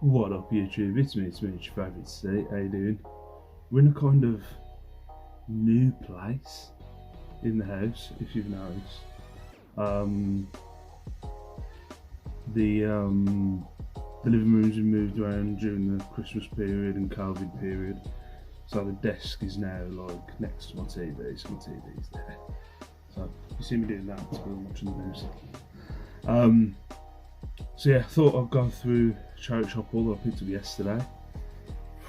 What up YouTube, it's me, your favourite C. How you doing? We're in a kind of new place in the house, if you've noticed. The living room's been moved around during the Christmas period and COVID period, so the desk is now like next to my TV, so my TV's there. So you see me doing that while I'm watching the news. So yeah, I thought I'd go through charity shop haul that I picked up yesterday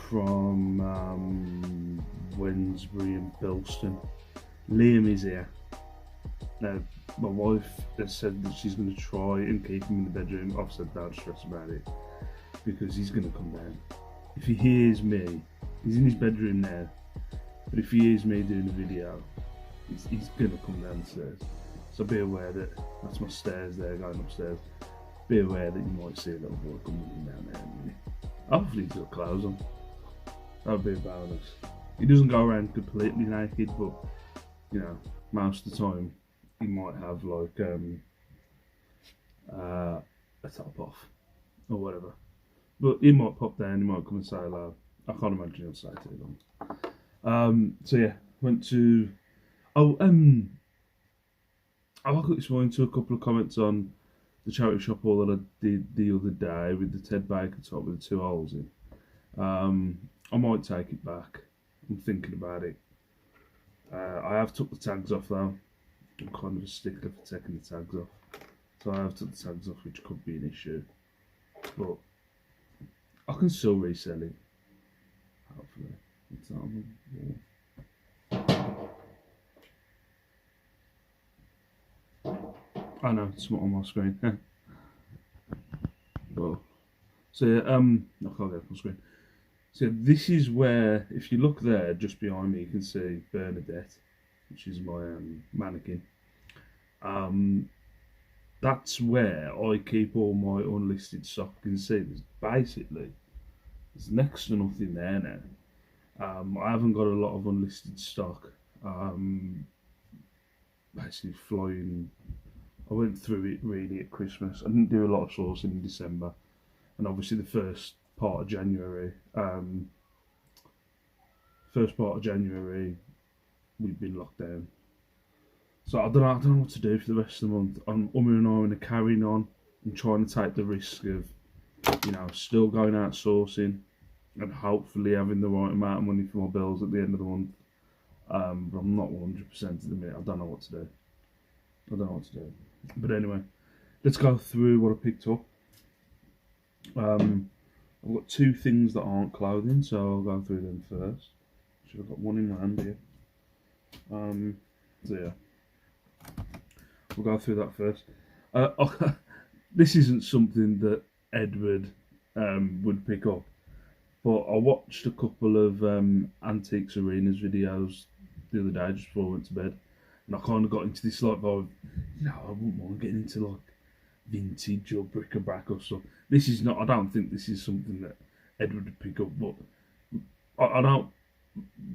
from Wednesbury and Bilston. Liam is here. Now, my wife has said that she's going to try and keep him in the bedroom. I've said don't stress about it because he's going to come down. If he hears me, he's in his bedroom now, but if he hears me doing a video, he's going to come downstairs. So be aware that that's my stairs there going upstairs. Be aware that you might see a little boy coming down there in a minute. Hopefully he's got clothes on. That would be a bonus. He doesn't go around completely naked, but you know, most of the time he might have like a top off or whatever. But he might pop down, he might come and say hello. I can't imagine he'll say too long. So yeah, went to I woke up this morning to a couple of comments on the charity shop haul that I did the other day with the Ted Baker top with the 2 holes in. I might take it back. I'm thinking about it. I have took the tags off though. I'm kind of a stickler for taking the tags off. So I have took the tags off, which could be an issue. But I can still resell it. Hopefully. It's not on the wall. I know, it's not on my screen. Well, so yeah, I can't get it on my screen. So this is where, if you look there, just behind me, you can see Bernadette, which is my mannequin. That's where I keep all my unlisted stock. You can see there's next to nothing there now. I haven't got a lot of unlisted stock. Basically flying. I went through it really at Christmas. I didn't do a lot of sourcing in December, and obviously the first part of January. We've been locked down. So I don't know what to do for the rest of the month. I'm and ahhing and carrying on and trying to take the risk of, you know, still going out sourcing and hopefully having the right amount of money for my bills at the end of the month. But I'm not 100% at the minute. I don't know what to do. But anyway, let's go through what I picked up. I've got 2 things that aren't clothing, so I'll go through them first. Should have got one in my hand here. So yeah, we'll go through that first. This isn't something that Edward would pick up, but I watched a couple of Antiques Arenas videos the other day just before I went to bed, and I kind of got into this like vibe. You know, I wouldn't mind getting into like vintage or bric-a-brac or stuff. This is not. I don't think this is something that Edward would pick up, but I don't.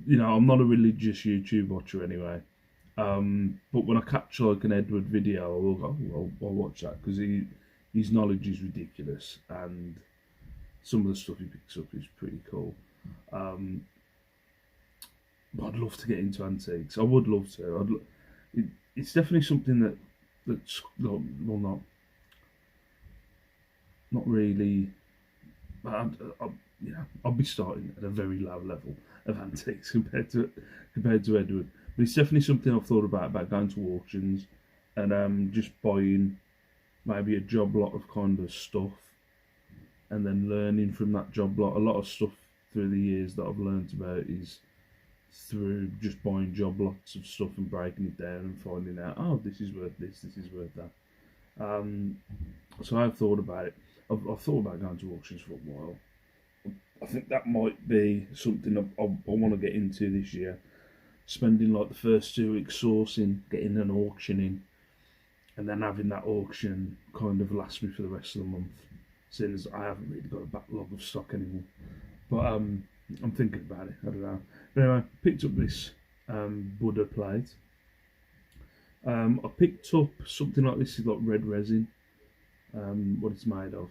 You know, I'm not a religious YouTube watcher anyway. But when I catch like an Edward video, I will go, I'll watch that because his knowledge is ridiculous and some of the stuff he picks up is pretty cool. But I'd love to get into antiques. I would love to. It's definitely something that's well not really. I'll be starting at a very low level of antiques compared to Edward. But it's definitely something I've thought about going to auctions and just buying maybe a job lot of kind of stuff and then learning from that job lot. A lot of stuff through the years that I've learned about is through just buying job lots of stuff and breaking it down and finding out, oh, this is worth this is worth that. So I've thought about it. I've thought about going to auctions for a while. I think that might be something I want to get into this year. Spending like the first 2 weeks sourcing, getting an auction in, and then having that auction kind of last me for the rest of the month, since I haven't really got a backlog of stock anymore. But I'm thinking about it. I don't know. But anyway, I picked up this Buddha plate. I picked up something like this, is like red resin. What it's made of.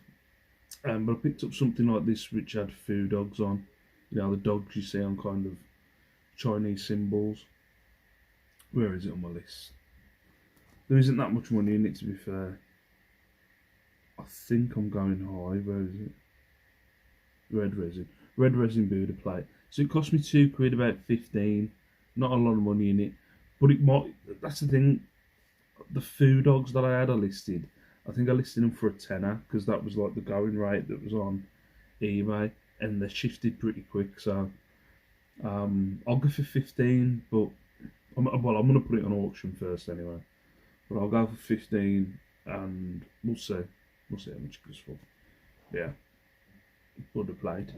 But I picked up something like this which had foo dogs on. You know, the dogs you see on kind of Chinese symbols. Where is it on my list? There isn't that much money in it, to be fair. I think I'm going high. Where is it? Red resin. Red resin Buddha plate. So it cost me £2, about 15. Not a lot of money in it. But it might, that's the thing. The foo dogs that I had, I listed. I think I listed them for a tenner because that was like the going rate that was on eBay, and they shifted pretty quick. So I'll go for 15, but I'm going to put it on auction first anyway. But I'll go for 15, and we'll see. We'll see how much it goes for. Yeah, Buddha plate.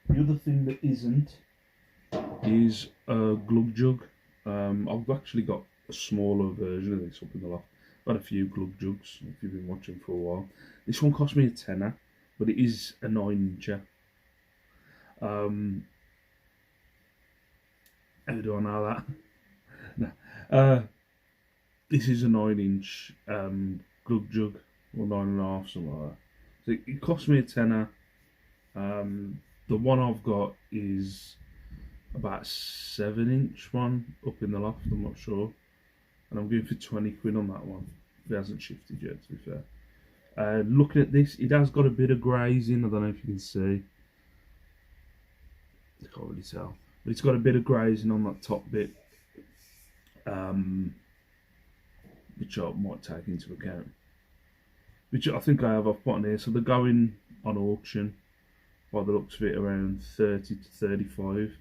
The other thing that isn't is a glug jug. I've actually got a smaller version of this up in the loft. I've had a few glug jugs if you've been watching for a while. This one cost me a tenner, but it is a 9-incher. How do I know that? No. This is a 9-inch glug jug, or 9.5, something like that. So it cost me a tenner. The one I've got is about a 7-inch one up in the loft, I'm not sure. And I'm going for 20 quid on that one. It hasn't shifted yet, to be fair. Looking at this, it has got a bit of grazing. I don't know if you can see. I can't really tell. But it's got a bit of grazing on that top bit. Which I might take into account. Which I think I have. I've put on here. So they're going on auction, by the looks of it, around 30 to 35.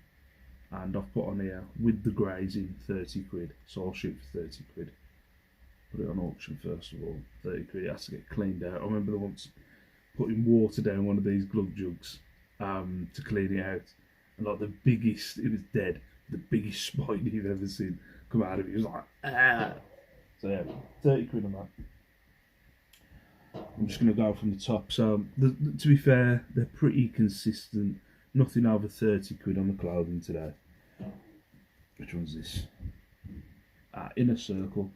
And I've put on here, with the grazing, 30 quid. So I'll shoot for 30 quid. Put it on auction first of all. 30 quid, it has to get cleaned out. I remember once putting water down one of these glug jugs to clean it out. And like the biggest, it was dead, the biggest spine you've ever seen come out of it. It was like, ah! So yeah, 30 quid on that. I'm just going to go from the top. So to be fair, they're pretty consistent. Nothing over 30 quid on the clothing today. Which one's this? Inner Circle.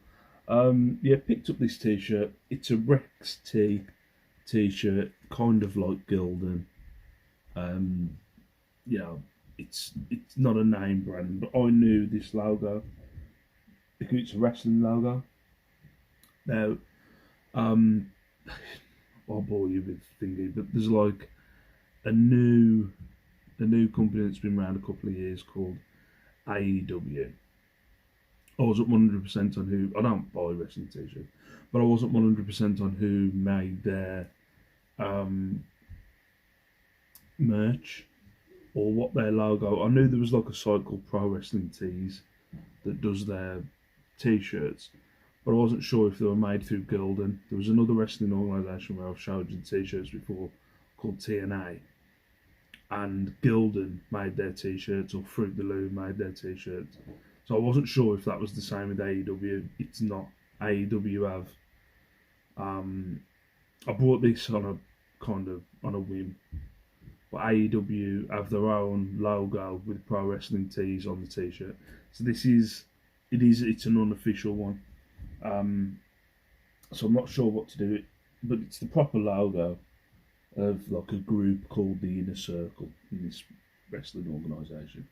Yeah, picked up this t-shirt. It's a Rex t-shirt, kind of like Gildan. You know, it's not a name brand, but I knew this logo because it's a wrestling logo. Now, I'll bore you with thinking, but there's like a new company that's been around a couple of years called AEW. I wasn't 100% on who. I don't buy wrestling t-shirts, but I wasn't 100% on who made their merch or what their logo. I knew there was like a site called Pro Wrestling Tees that does their t-shirts, but I wasn't sure if they were made through Gildan. There was another wrestling organisation where I've showed you t-shirts before called TNA, and Gildan made their t-shirts, or Fruit the Loom made their t-shirts. So I wasn't sure if that was the same with AEW. It's not. AEW have. I bought this on a whim, but AEW have their own logo with Pro Wrestling Tees on the t-shirt. So it's an unofficial one. So I'm not sure what to do, but it's the proper logo of like a group called the Inner Circle in this wrestling organisation.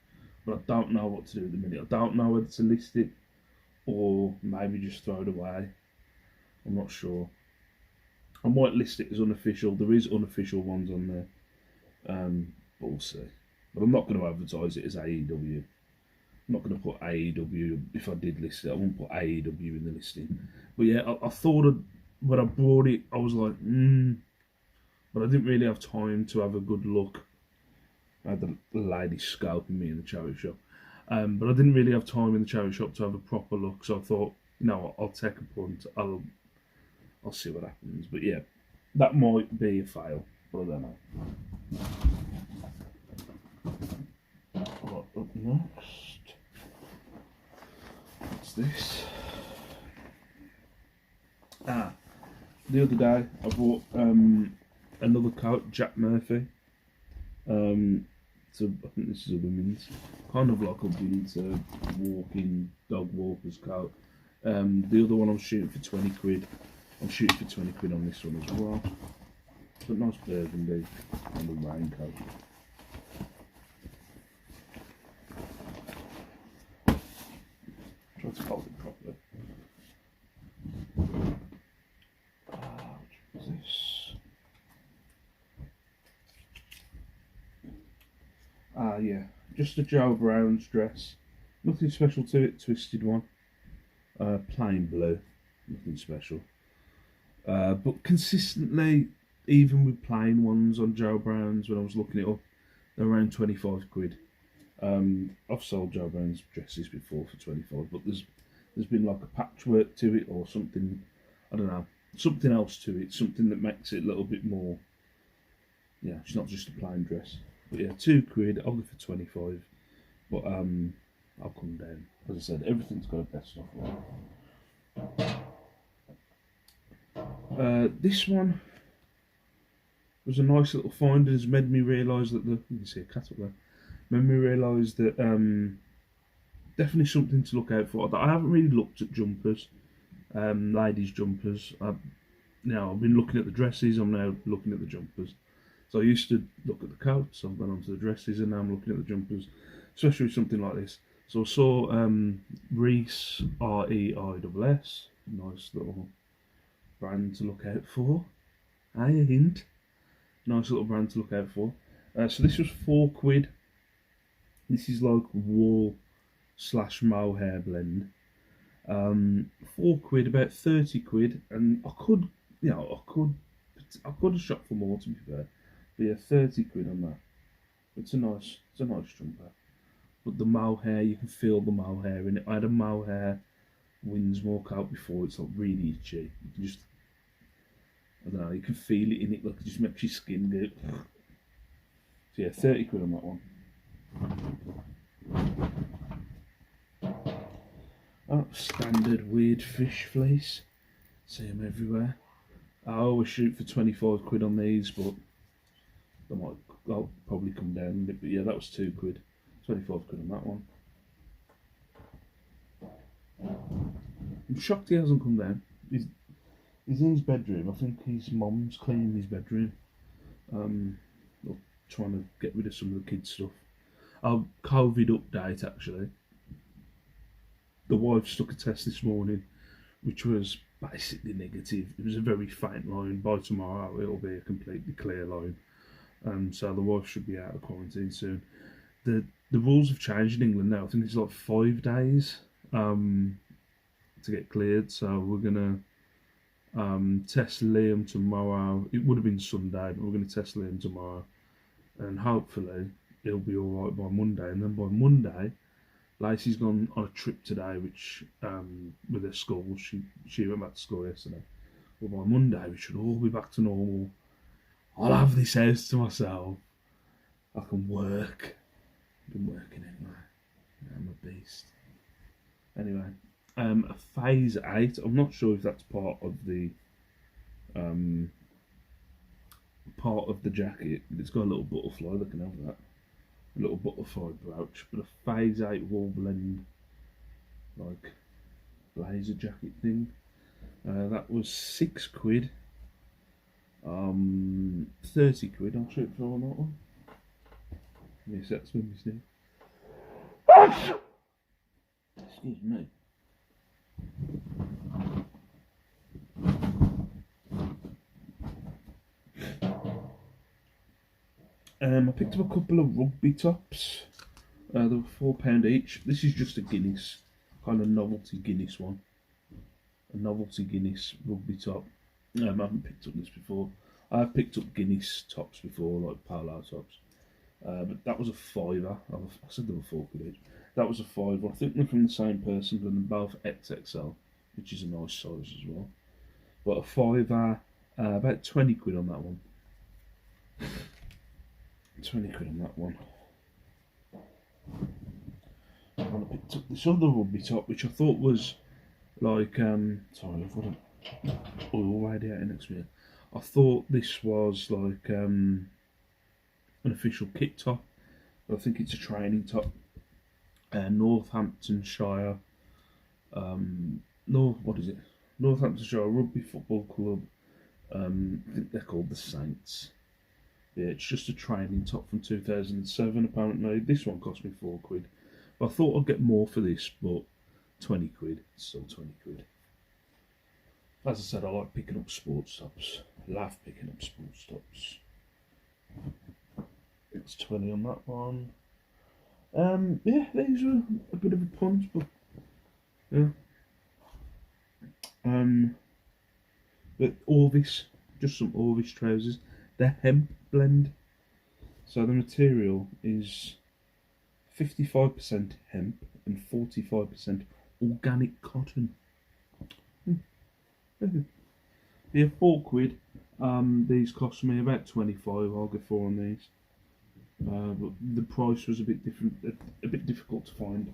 But I don't know what to do at the minute. I don't know whether to list it or maybe just throw it away. I'm not sure. I might list it as unofficial. There is unofficial ones on there. But we'll see. But I'm not going to advertise it as AEW. I'm not going to put AEW. If I did list it, I wouldn't put AEW in the listing. But yeah, I thought when I bought it, I was like, but I didn't really have time to have a good look. I had the lady scalping me in the charity shop. But I didn't really have time in the charity shop to have a proper look. So I thought, I'll take a punt. I'll see what happens. But yeah, that might be a fail. But I don't know. Right, up next. What's this? The other day I bought another coat, Jack Murphy. So I think this is a women's, kind of like a winter walking dog walker's coat. The other one I'm shooting for 20 quid. I'm shooting for 20 quid on this one as well. But nice burgundy and a raincoat. Try to fold it properly. Which is this? Yeah, just a Joe Brown's dress. Nothing special to it, twisted one. Plain blue, nothing special. But consistently, even with plain ones on Joe Brown's, when I was looking it up, they're around 25 quid. I've sold Joe Brown's dresses before for 25, but there's been like a patchwork to it or something, I don't know, something else to it, something that makes it a little bit more, yeah, it's not just a plain dress. But yeah, 2 quid, I'll go for 25, but I'll come down. As I said, everything's got a best offer. This one was a nice little find and has made me realise that you can see a cat up there, made me realise that definitely something to look out for. I haven't really looked at jumpers, ladies' jumpers. I've been looking at the dresses, I'm now looking at the jumpers. So I used to look at the coats, I've gone on to the dresses, and now I'm looking at the jumpers, especially with something like this. So I saw Reese, R-E-I-S-S, nice little brand to look out for. A hint. Nice little brand to look out for. So this was 4 quid. This is like wool / mohair blend. 4 quid, about 30 quid, and I could have shot for more, to be fair. But yeah, 30 quid on that. It's a nice jumper. But the mohair, you can feel the mohair in it. I had a mohair Windsor coat before. It's like really itchy. You can just, I don't know, you can feel it in it. Like it just makes your skin go. So yeah, 30 quid on that one. Oh, standard weird fish fleece. See them everywhere. I always shoot for 25 quid on these, but I'll probably come down a bit. But yeah, that was 2 quid. 25 quid on that one. I'm shocked he hasn't come down. He's in his bedroom. I think his mum's cleaning his bedroom. Or trying to get rid of some of the kids' stuff. COVID update actually. The wife stuck a test this morning, which was basically negative. It was a very faint line. By tomorrow, it'll be a completely clear line. So the wife should be out of quarantine soon. The rules have changed in England now. I think it's like 5 days to get cleared. So we're gonna test Liam tomorrow. It would have been Sunday, but we're gonna test Liam tomorrow, and hopefully he'll be all right by Monday. And then by Monday, Lacey's gone on a trip today, which with her school. She went back to school yesterday. But by Monday, we should all be back to normal. I'll have this house to myself. I can work. I've been working anyway. I'm a beast. Anyway, a phase 8. I'm not sure if that's part of the jacket. It's got a little butterfly. They can have that. A little butterfly brooch, but a phase 8 wool blend, like blazer jacket thing. That was 6 quid. 30 quid. I'll shoot for on that one. Yes, that's when we sneeze. Excuse me. I picked up a couple of rugby tops. They were £4 each. This is just a Guinness, kind of novelty Guinness one. A novelty Guinness rugby top. I haven't picked up this before. I've picked up Guinness tops before, like polo tops. But that was a £5. I said they were 4 quid each. That was a £5. I think they're from the same person, but they're both XXL, which is a nice size as well. But a £5, about 20 quid on that one. 20 quid on that one. And I picked up this other rugby top, which I thought was like, sorry, I've got an oil radiator next to me. I thought this was like an official kit top. I think it's a training top. Northamptonshire, what is it? Northamptonshire Rugby Football Club I think they're called the Saints. Yeah, it's just a training top from 2007 apparently. This one cost me £4. I thought I'd get more for this, but £20. It's still £20. As I said, I like picking up sports tops. Love picking up sports tops. It's 20 on that one. Yeah, these were a bit of a punt, but yeah. But Orvis, just some Orvis trousers. They're hemp blend, so the material is 55% hemp and 45% organic cotton. Yeah, £4. These cost me about 25. I'll get 4 on these. But the price was a bit different, a bit difficult to find.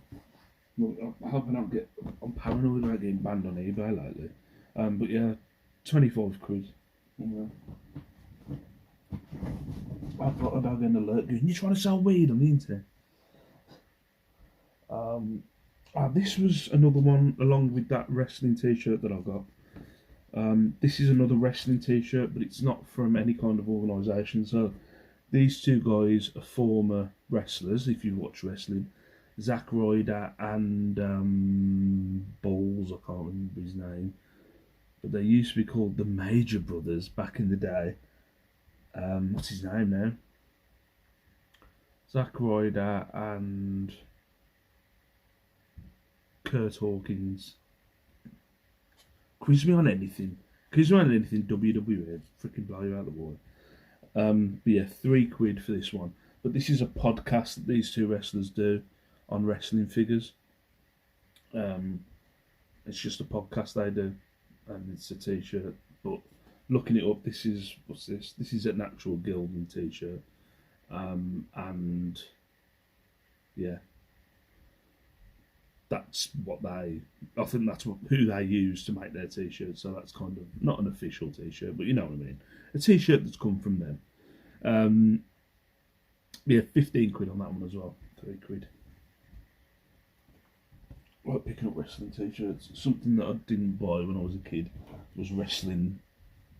Well, I hope I don't get. I'm paranoid about getting banned on eBay lately. But yeah, £25. Yeah. I've got a dog in alert going, "You trying to sell weed on the internet?" This was another one along with that wrestling t-shirt that I got. This is another wrestling t-shirt, but it's not from any kind of organisation. So these two guys are former wrestlers, if you watch wrestling. Zack Ryder and Balls, I can't remember his name. But they used to be called the Major Brothers back in the day. What's his name now? Zack Ryder and Kurt Hawkins. Quiz me on anything. WWE. Freaking blow you out of the water. But yeah, £3 for this one. But this is a podcast that these two wrestlers do on wrestling figures. It's just a podcast they do, and it's a t-shirt. But looking it up, this is what's this? This is an actual Gildan t-shirt, and yeah, that's what they. I think that's who they use to make their t-shirts. So that's kind of not an official t-shirt, but you know what I mean. A t-shirt that's come from them. Yeah, £15 on that one as well. £3. I like picking up wrestling t-shirts. Something that I didn't buy when I was a kid was wrestling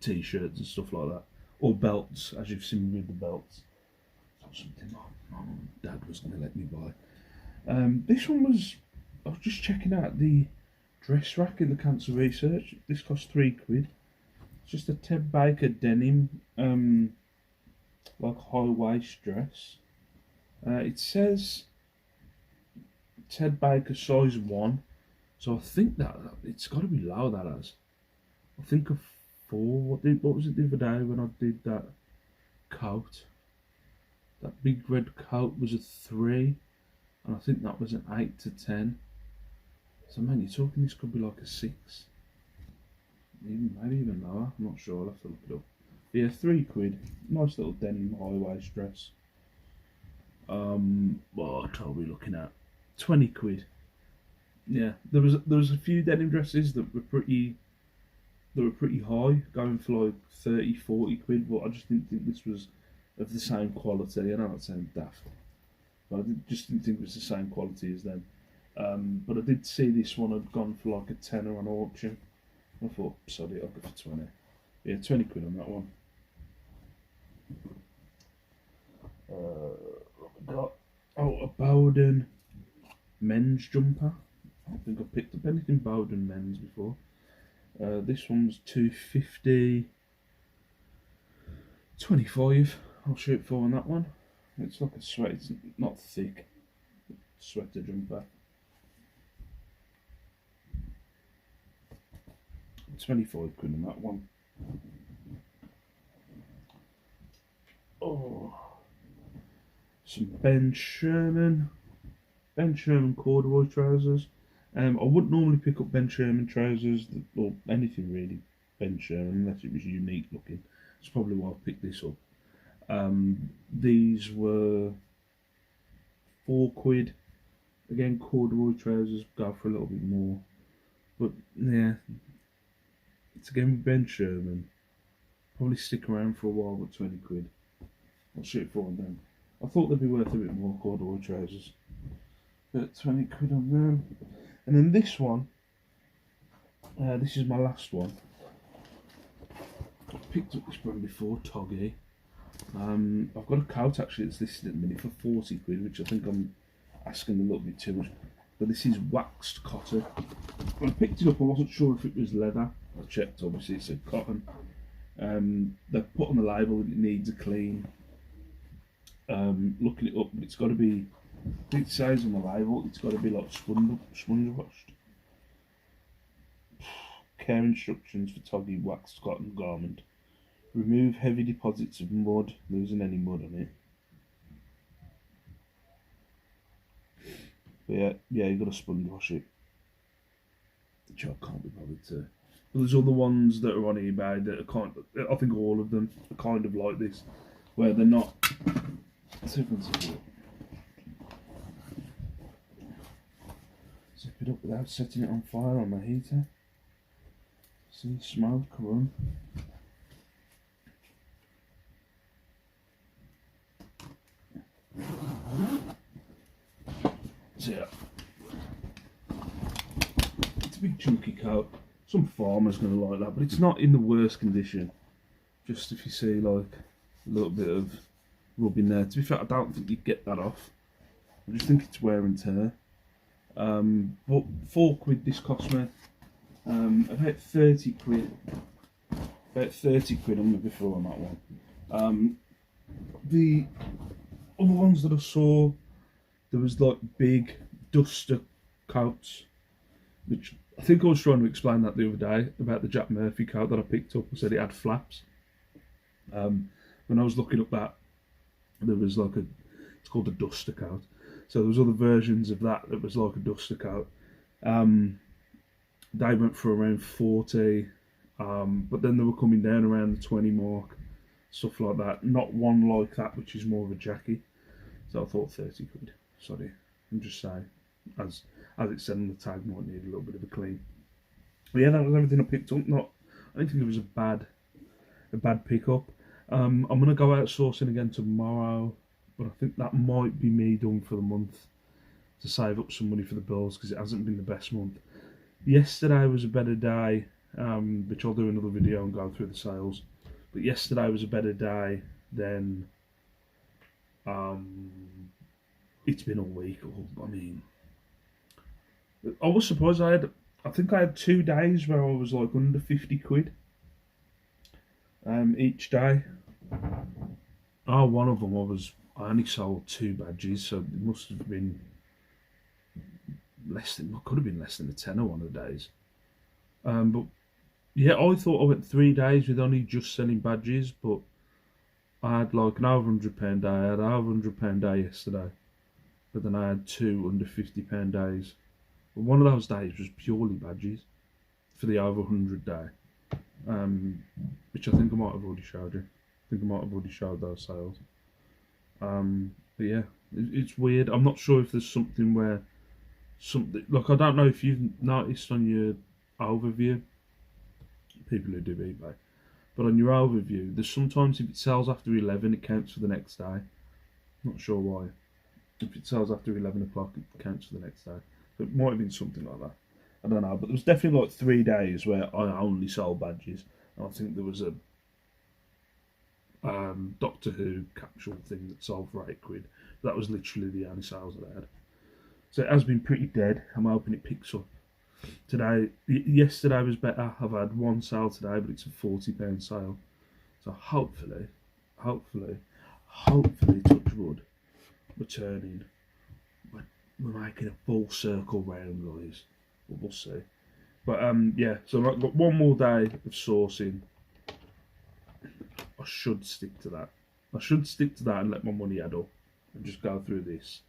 t-shirts and stuff like that, or belts, as you've seen me with the belts. That's something my mum and dad was going to let me buy. This one was. I was just checking out the dress rack in the cancer research. This cost £3. It's just a Ted Baker denim, like high waist dress. It says Ted Baker size 1, so I think that it's got to be low. That has. I think a 4. What was it the other day when I did that coat? That big red coat was a 3, and I think that was an 8 to 10. So man, you're talking this could be like a 6, maybe even lower. I'm not sure. I'll have to look it up. But yeah, £3. Nice little denim high waist dress. What are we looking at? £20. Yeah, there was a few denim dresses that were pretty high, going for like 30-40 £, but I just didn't think this was of the same quality. I know that sounds daft, but I just didn't think it was the same quality as them. But I did see this one had gone for like a tenner on auction. I thought, sorry, I'll go for 20. Yeah, £20 on that one. What we got? Oh, a Bowden men's jumper. I don't think I've picked up anything Bowden men's before. This one's £2.50. 25. I'll shoot for on that one. It's like a sweat. It's not thick. Sweater jumper. £25 on that one. Oh, some Ben Sherman corduroy trousers. I wouldn't normally pick up Ben Sherman trousers or anything really Ben Sherman unless it was unique looking. That's probably why I picked this up. These were £4. Again, corduroy trousers go for a little bit more, but yeah, it's again with Ben Sherman. Probably stick around for a while, but £20. I'll shoot for them. I thought they'd be worth a bit more, corduroy trousers, but £20 on them. And then this one, this is my last one. I've picked up this brand before, Toggy. I've got a coat actually that's listed at the minute for 40 quid, which I think I'm asking a little bit too much. But this is waxed cotton. When I picked it up, I wasn't sure if it was leather. I checked, obviously it said cotton. They've put on the label that it needs a clean. Looking it up, it's got to be, I think it says on the label, it's got to be like sponge washed. Care instructions for Toggy waxed cotton garment. Remove heavy deposits of mud. There isn't any mud on it. But yeah, you've got to sponge wash it. Which I can't be bothered to. But there's other ones that are on eBay that are I think all of them are kind of like this, where they're not. Let's see if I can zip it up. Zip it up without setting it on fire on the heater. See, smoke, come on. So yeah, it's a big chunky coat. Some farmer's going to like that, but it's not in the worst condition. Just if you see like a little bit of rubbing there. To be fair, I don't think you'd get that off. I just think it's wear and tear. But 4 quid this cost me. About 30 quid. About 30 quid on me before on that one. The other ones that I saw, there was like big duster coats, which I think I was trying to explain that the other day about the Jack Murphy coat that I picked up. I said it had flaps. When I was looking up that, there was like it's called a duster coat. So there was other versions of that was like a duster coat. They went for around 40, but then they were coming down around the 20 mark, stuff like that. Not one like that, which is more of a jacket. So I thought 30 quid. Sorry, I'm just saying, as it said on the tag, might need a little bit of a clean. But yeah, that was everything I picked up. I don't think it was a bad pickup. I'm gonna go out sourcing again tomorrow, but I think that might be me done for the month to save up some money for the bills, because it hasn't been the best month. Yesterday was a better day, which I'll do another video and go through the sales. But yesterday was a better day than it's been all week. I mean, I was surprised. I think I had 2 days where I was like under 50 quid each day. Oh, one of them I only sold 2 badges, so it must have been could have been less than a tenner one of the days. But yeah, I thought I went 3 days with only just selling badges, but I had like an over £100 day. I had an over £100 day yesterday, but then I had 2 under £50 days. But one of those days was purely badges for the over 100 day, which I think I might have already showed you. I think I might have already showed those sales. But yeah, it's weird. I'm not sure if there's something where like, I don't know if you've noticed on your overview, people who do eBay, but on your overview, there's sometimes if it sells after 11, it counts for the next day. Not sure why. If it sells after 11 o'clock, it counts for the next day. So it might have been something like that. I don't know, but there was definitely like 3 days where I only sold badges. And I think there was a Doctor Who capsule thing that sold for 8 quid. That was literally the only sales that I had. So it has been pretty dead. I'm hoping it picks up. Yesterday was better. I've had 1 sale today, but it's a £40 sale. So hopefully, touch wood, returning. We're making a full circle round, guys. But we'll see. But yeah, so I've got 1 more day of sourcing. I should stick to that. And let my money add up and just go through this.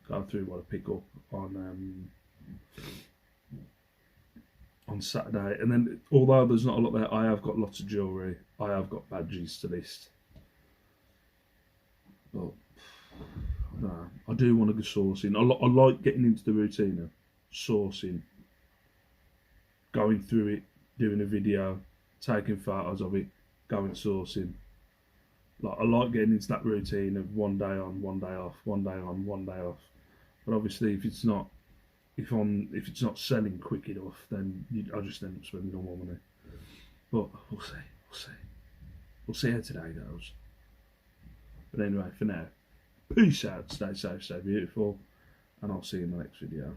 Go through what I pick up on Saturday. And then, although there's not a lot there, I have got lots of jewellery. I have got badges to list. But I don't know. I do want to go sourcing. I like getting into the routine of sourcing, going through it, doing a video, taking photos of it, going sourcing. Like, I like getting into that routine of 1 day on, 1 day off, 1 day on, 1 day off. But obviously, if it's not selling quick enough, then I just end up spending all my money. But we'll see. we'll see how today goes. But anyway, for now, peace out, stay safe, stay beautiful, and I'll see you in the next video.